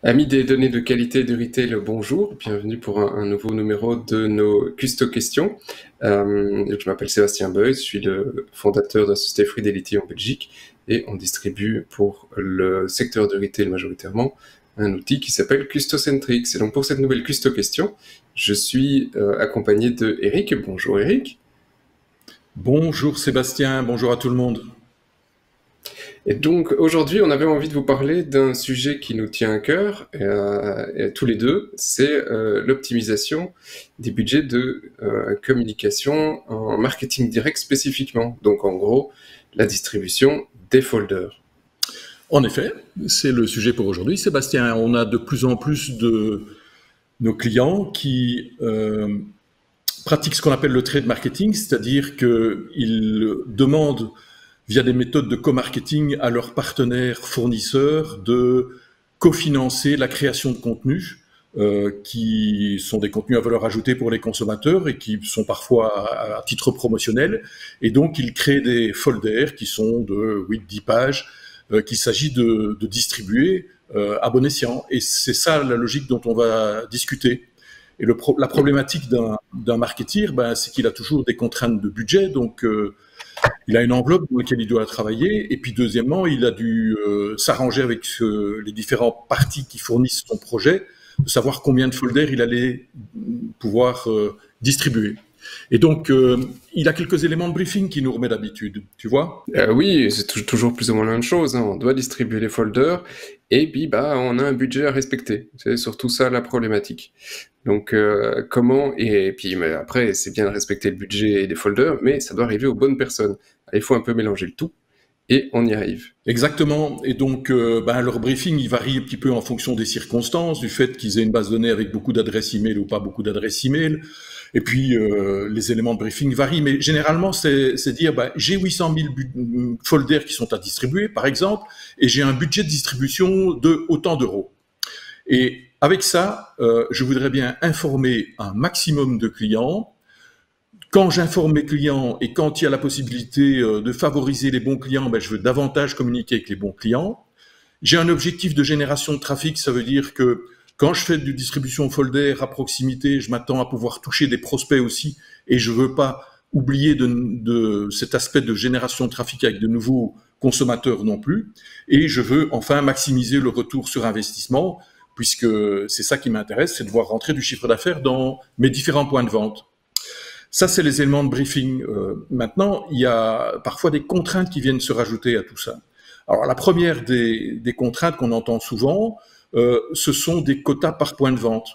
Amis des données de qualité de retail, bonjour, bienvenue pour un nouveau numéro de nos Custo Questions. Je m'appelle Sébastien Beuys, je suis le fondateur de la société Fidelity en Belgique et on distribue pour le secteur de retail majoritairement un outil qui s'appelle Custocentrix. Et donc pour cette nouvelle Custo Question, je suis accompagné de Eric. Bonjour Eric. Bonjour Sébastien, bonjour à tout le monde. Et donc aujourd'hui, on avait envie de vous parler d'un sujet qui nous tient à cœur, et tous les deux, c'est l'optimisation des budgets de communication en marketing direct spécifiquement. Donc en gros, la distribution des folders. En effet, c'est le sujet pour aujourd'hui. Sébastien, on a de plus en plus de nos clients qui pratiquent ce qu'on appelle le trade marketing, c'est-à-dire qu'ils demandent via des méthodes de co-marketing à leurs partenaires fournisseurs de cofinancer la création de contenus qui sont des contenus à valeur ajoutée pour les consommateurs et qui sont parfois à titre promotionnel. Et donc, ils créent des folders qui sont de 8-10 pages qu'il s'agit de distribuer à bon escient. Et c'est ça la logique dont on va discuter. Et la problématique d'un marketeur, c'est qu'il a toujours des contraintes de budget, donc il a une enveloppe dans laquelle il doit travailler, et puis deuxièmement, il a dû s'arranger avec les différentes parties qui fournissent son projet, de savoir combien de folders il allait pouvoir distribuer. Et donc, il a quelques éléments de briefing qui nous remet d'habitude, tu vois. Oui, c'est toujours plus ou moins la même chose, hein. On doit distribuer les folders, et puis on a un budget à respecter. C'est surtout ça la problématique. Donc comment, et puis mais après c'est bien de respecter le budget des folders, mais ça doit arriver aux bonnes personnes. Il faut un peu mélanger le tout, et on y arrive. Exactement. Et donc, leur briefing, il varie un petit peu en fonction des circonstances, du fait qu'ils aient une base de données avec beaucoup d'adresses email ou pas beaucoup d'adresses email. Et puis, les éléments de briefing varient. Mais généralement, c'est dire, j'ai 800 000 folders qui sont à distribuer, par exemple, et j'ai un budget de distribution de autant d'euros. Et avec ça, je voudrais bien informer un maximum de clients. Quand j'informe mes clients et quand il y a la possibilité de favoriser les bons clients, je veux davantage communiquer avec les bons clients. J'ai un objectif de génération de trafic, ça veut dire que quand je fais du distribution folder à proximité, je m'attends à pouvoir toucher des prospects aussi et je veux pas oublier de cet aspect de génération de trafic avec de nouveaux consommateurs non plus. Et je veux enfin maximiser le retour sur investissement puisque c'est ça qui m'intéresse, c'est de voir rentrer du chiffre d'affaires dans mes différents points de vente. Ça, c'est les éléments de briefing. Maintenant, il y a parfois des contraintes qui viennent se rajouter à tout ça. Alors, la première des contraintes qu'on entend souvent, ce sont des quotas par point de vente.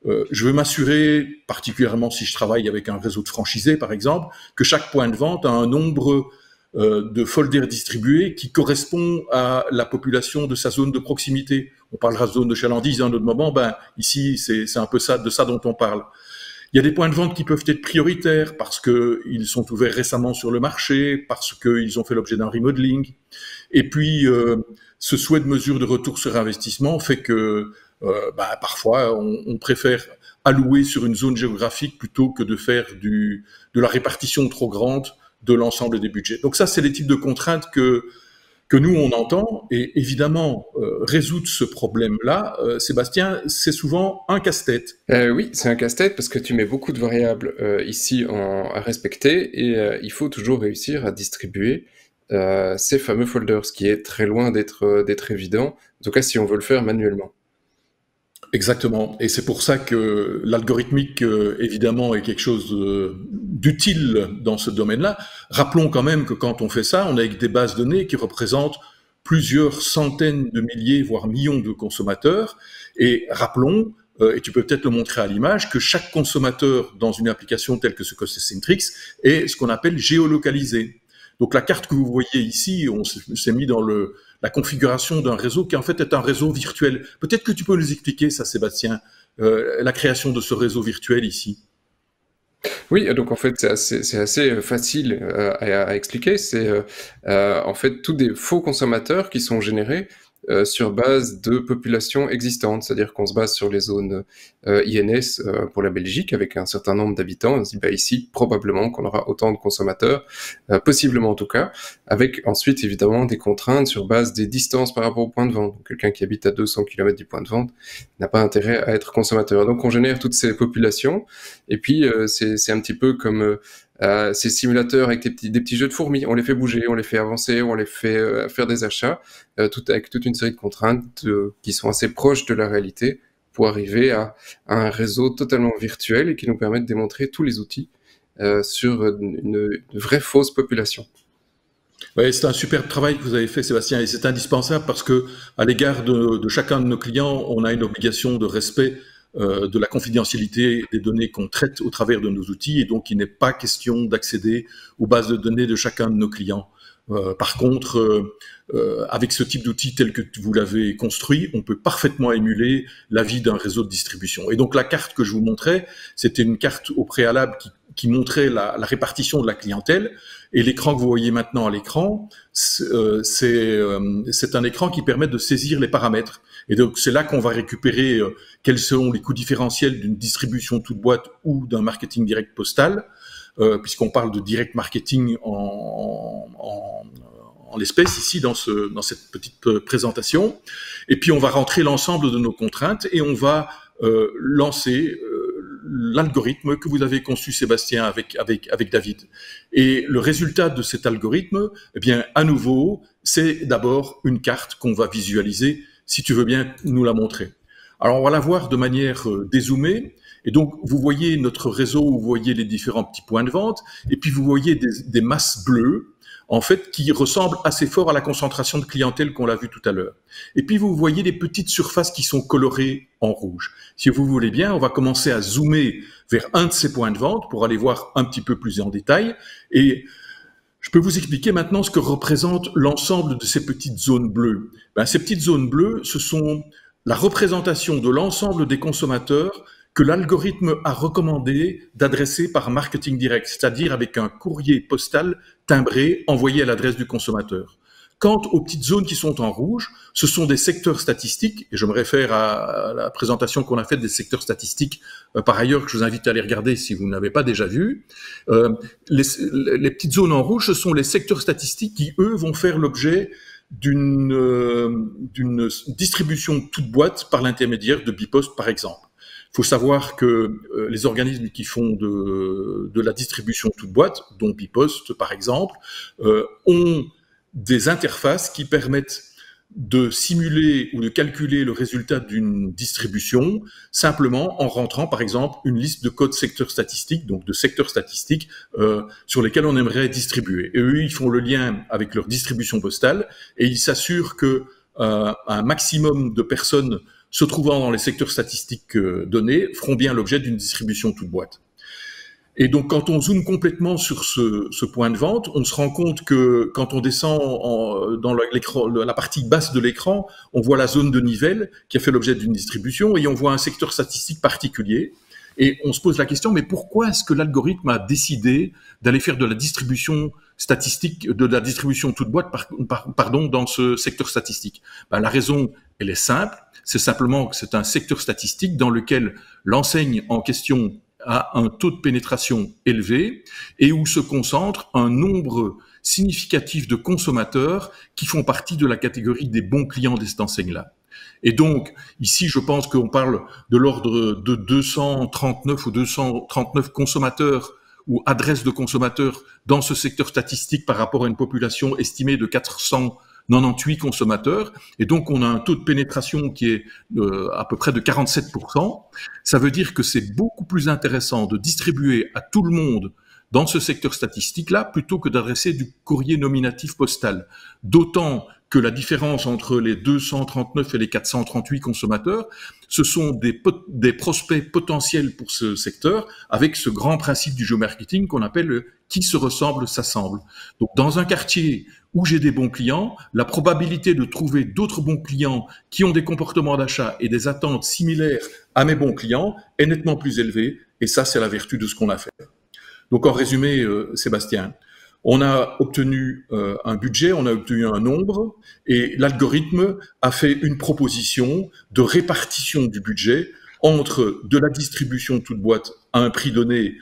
Je veux m'assurer, particulièrement si je travaille avec un réseau de franchisés, par exemple, que chaque point de vente a un nombre de folders distribués qui correspond à la population de sa zone de proximité. On parlera de zone de chalandise à un autre moment. Ici, c'est un peu de ça dont on parle. Il y a des points de vente qui peuvent être prioritaires parce qu'ils sont ouverts récemment sur le marché, parce qu'ils ont fait l'objet d'un remodeling. Et puis, ce souhait de mesure de retour sur investissement fait que parfois, on préfère allouer sur une zone géographique plutôt que de faire de la répartition trop grande de l'ensemble des budgets. Donc ça, c'est les types de contraintes que nous, on entend. Et évidemment, résoudre ce problème-là, Sébastien, c'est souvent un casse-tête. Oui, c'est un casse-tête parce que tu mets beaucoup de variables ici à respecter et il faut toujours réussir à distribuer ces fameux folders, ce qui est très loin d'être évident, en tout cas si on veut le faire manuellement. Exactement. Et c'est pour ça que l'algorithmique, évidemment, est quelque chose d'utile dans ce domaine-là. Rappelons quand même que quand on fait ça, on a avec des bases de données qui représentent plusieurs centaines de milliers, voire millions de consommateurs. Et rappelons, et tu peux peut-être le montrer à l'image, que chaque consommateur dans une application telle que ce Custocentrix est ce qu'on appelle géolocalisé. Donc la carte que vous voyez ici, on s'est mis dans la configuration d'un réseau qui en fait est un réseau virtuel. Peut-être que tu peux nous expliquer ça, Sébastien, la création de ce réseau virtuel ici. Oui, donc en fait c'est assez facile à expliquer. C'est en fait tous des faux consommateurs qui sont générés sur base de populations existantes, c'est-à-dire qu'on se base sur les zones INS pour la Belgique avec un certain nombre d'habitants. On se dit ici probablement qu'on aura autant de consommateurs, possiblement en tout cas, avec ensuite évidemment des contraintes sur base des distances par rapport au point de vente. Donc, quelqu'un qui habite à 200 km du point de vente n'a pas intérêt à être consommateur. Donc on génère toutes ces populations et puis c'est un petit peu comme ces simulateurs avec des petits jeux de fourmis. On les fait bouger, on les fait avancer, on les fait faire des achats, avec toute une série de contraintes qui sont assez proches de la réalité pour arriver à un réseau totalement virtuel et qui nous permet de démontrer tous les outils sur une vraie fausse population. Ouais, c'est un super travail que vous avez fait, Sébastien, et c'est indispensable parce que, à l'égard de chacun de nos clients, on a une obligation de respect de la confidentialité des données qu'on traite au travers de nos outils, et donc il n'est pas question d'accéder aux bases de données de chacun de nos clients. Par contre, avec ce type d'outil tel que vous l'avez construit, on peut parfaitement émuler la vie d'un réseau de distribution. Et donc la carte que je vous montrais, c'était une carte au préalable qui montrait la répartition de la clientèle. Et l'écran que vous voyez maintenant à l'écran, c'est un écran qui permet de saisir les paramètres. Et donc c'est là qu'on va récupérer quels sont les coûts différentiels d'une distribution toute boîte ou d'un marketing direct postal, puisqu'on parle de direct marketing en l'espèce ici dans cette petite présentation. Et puis on va rentrer l'ensemble de nos contraintes et on va lancer l'algorithme que vous avez conçu, Sébastien, avec David. Et le résultat de cet algorithme, eh bien, à nouveau, c'est d'abord une carte qu'on va visualiser, si tu veux bien nous la montrer. Alors, on va la voir de manière dézoomée. Et donc, vous voyez notre réseau, vous voyez les différents petits points de vente, et puis vous voyez des masses bleues, en fait, qui ressemblent assez fort à la concentration de clientèle qu'on l'a vu tout à l'heure. Et puis, vous voyez des petites surfaces qui sont colorées en rouge. Si vous voulez bien, on va commencer à zoomer vers un de ces points de vente pour aller voir un petit peu plus en détail. Et je peux vous expliquer maintenant ce que représente l'ensemble de ces petites zones bleues. Ces petites zones bleues, ce sont la représentation de l'ensemble des consommateurs que l'algorithme a recommandé d'adresser par marketing direct, c'est-à-dire avec un courrier postal timbré envoyé à l'adresse du consommateur. Quant aux petites zones qui sont en rouge, ce sont des secteurs statistiques, et je me réfère à la présentation qu'on a faite des secteurs statistiques par ailleurs, que je vous invite à aller regarder si vous n'avez pas déjà vu. Les petites zones en rouge, ce sont les secteurs statistiques qui, eux, vont faire l'objet d'une distribution toute boîte par l'intermédiaire de Bipost, par exemple. Il faut savoir que les organismes qui font de la distribution toute boîte, dont Bipost par exemple, ont des interfaces qui permettent de simuler ou de calculer le résultat d'une distribution simplement en rentrant par exemple une liste de codes secteurs statistiques, donc de secteurs statistiques sur lesquels on aimerait distribuer. Et eux, ils font le lien avec leur distribution postale et ils s'assurent que un maximum de personnes se trouvant dans les secteurs statistiques donnés feront bien l'objet d'une distribution toute boîte. Et donc, quand on zoome complètement sur ce point de vente, on se rend compte que quand on descend dans la partie basse de l'écran, on voit la zone de Nivelles qui a fait l'objet d'une distribution et on voit un secteur statistique particulier. Et on se pose la question, mais pourquoi est-ce que l'algorithme a décidé d'aller faire de la distribution statistique, de la distribution toute boîte, pardon, dans ce secteur statistique? La raison, elle est simple. C'est simplement que c'est un secteur statistique dans lequel l'enseigne en question a un taux de pénétration élevé et où se concentre un nombre significatif de consommateurs qui font partie de la catégorie des bons clients de cette enseigne-là. Et donc, ici, je pense qu'on parle de l'ordre de 239 ou 239 consommateurs ou adresses de consommateurs dans ce secteur statistique par rapport à une population estimée de 498 consommateurs. Et donc, on a un taux de pénétration qui est à peu près de 47%. Ça veut dire que c'est beaucoup plus intéressant de distribuer à tout le monde dans ce secteur statistique-là plutôt que d'adresser du courrier nominatif postal. D'autant que la différence entre les 239 et les 438 consommateurs, ce sont des prospects potentiels pour ce secteur avec ce grand principe du géomarketing qu'on appelle qui se ressemble s'assemble. Donc, dans un quartier où j'ai des bons clients, la probabilité de trouver d'autres bons clients qui ont des comportements d'achat et des attentes similaires à mes bons clients est nettement plus élevée. Et ça, c'est la vertu de ce qu'on a fait. Donc, en résumé, Sébastien, On a obtenu un budget, on a obtenu un nombre, et l'algorithme a fait une proposition de répartition du budget entre de la distribution de toute boîte à un prix donné,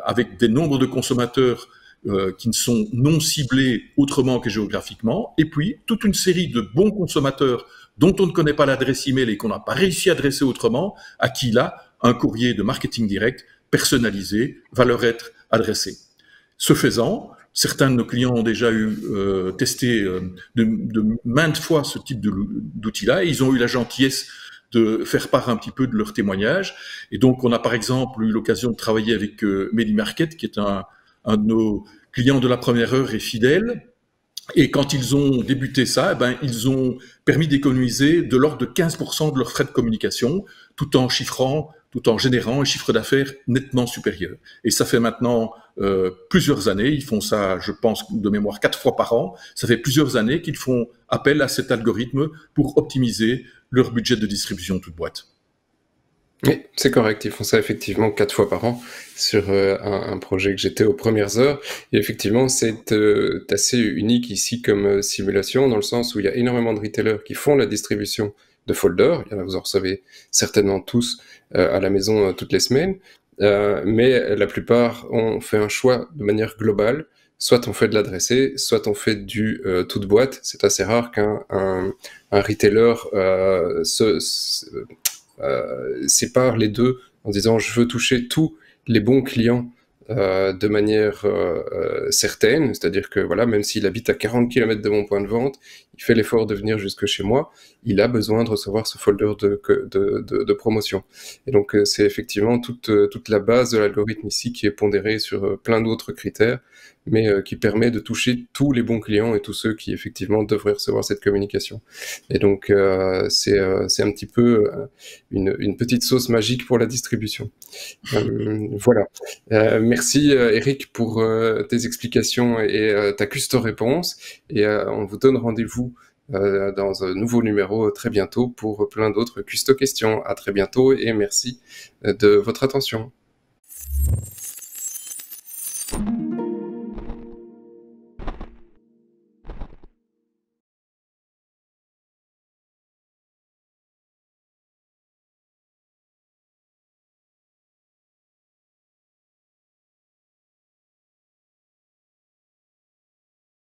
avec des nombres de consommateurs qui ne sont non ciblés autrement que géographiquement, et puis toute une série de bons consommateurs dont on ne connaît pas l'adresse email et qu'on n'a pas réussi à adresser autrement, à qui là, un courrier de marketing direct personnalisé va leur être adressé. Ce faisant, certains de nos clients ont déjà testé de maintes fois ce type d'outil-là, et ils ont eu la gentillesse de faire part un petit peu de leur témoignage. Et donc, on a par exemple eu l'occasion de travailler avec MediMarket, qui est un de nos clients de la première heure et fidèle. Et quand ils ont débuté ça, ils ont permis d'économiser de l'ordre de 15% de leurs frais de communication, tout en générant un chiffre d'affaires nettement supérieur. Et ça fait maintenant plusieurs années, ils font ça, je pense, de mémoire 4 fois par an, ça fait plusieurs années qu'ils font appel à cet algorithme pour optimiser leur budget de distribution de toute boîte. Oui, c'est correct. Ils font ça effectivement 4 fois par an sur un projet que j'étais aux premières heures. Et effectivement, c'est assez unique ici comme simulation, dans le sens où il y a énormément de retailers qui font la distribution de folders. Il y en a, vous en recevez certainement tous à la maison toutes les semaines. Mais la plupart ont fait un choix de manière globale. Soit on fait de l'adressé, soit on fait du toute boîte. C'est assez rare qu'un retailer sépare les deux en disant je veux toucher tous les bons clients de manière certaine, c'est-à-dire que voilà, même s'il habite à 40 km de mon point de vente, il fait l'effort de venir jusque chez moi, il a besoin de recevoir ce folder de promotion. Et donc c'est effectivement toute la base de l'algorithme ici qui est pondérée sur plein d'autres critères, mais qui permet de toucher tous les bons clients et tous ceux qui effectivement devraient recevoir cette communication. Et donc c'est un petit peu une petite sauce magique pour la distribution. Voilà. Merci Eric pour tes explications et ta custo réponse. Et on vous donne rendez-vous dans un nouveau numéro très bientôt pour plein d'autres custo questions. À très bientôt et merci de votre attention.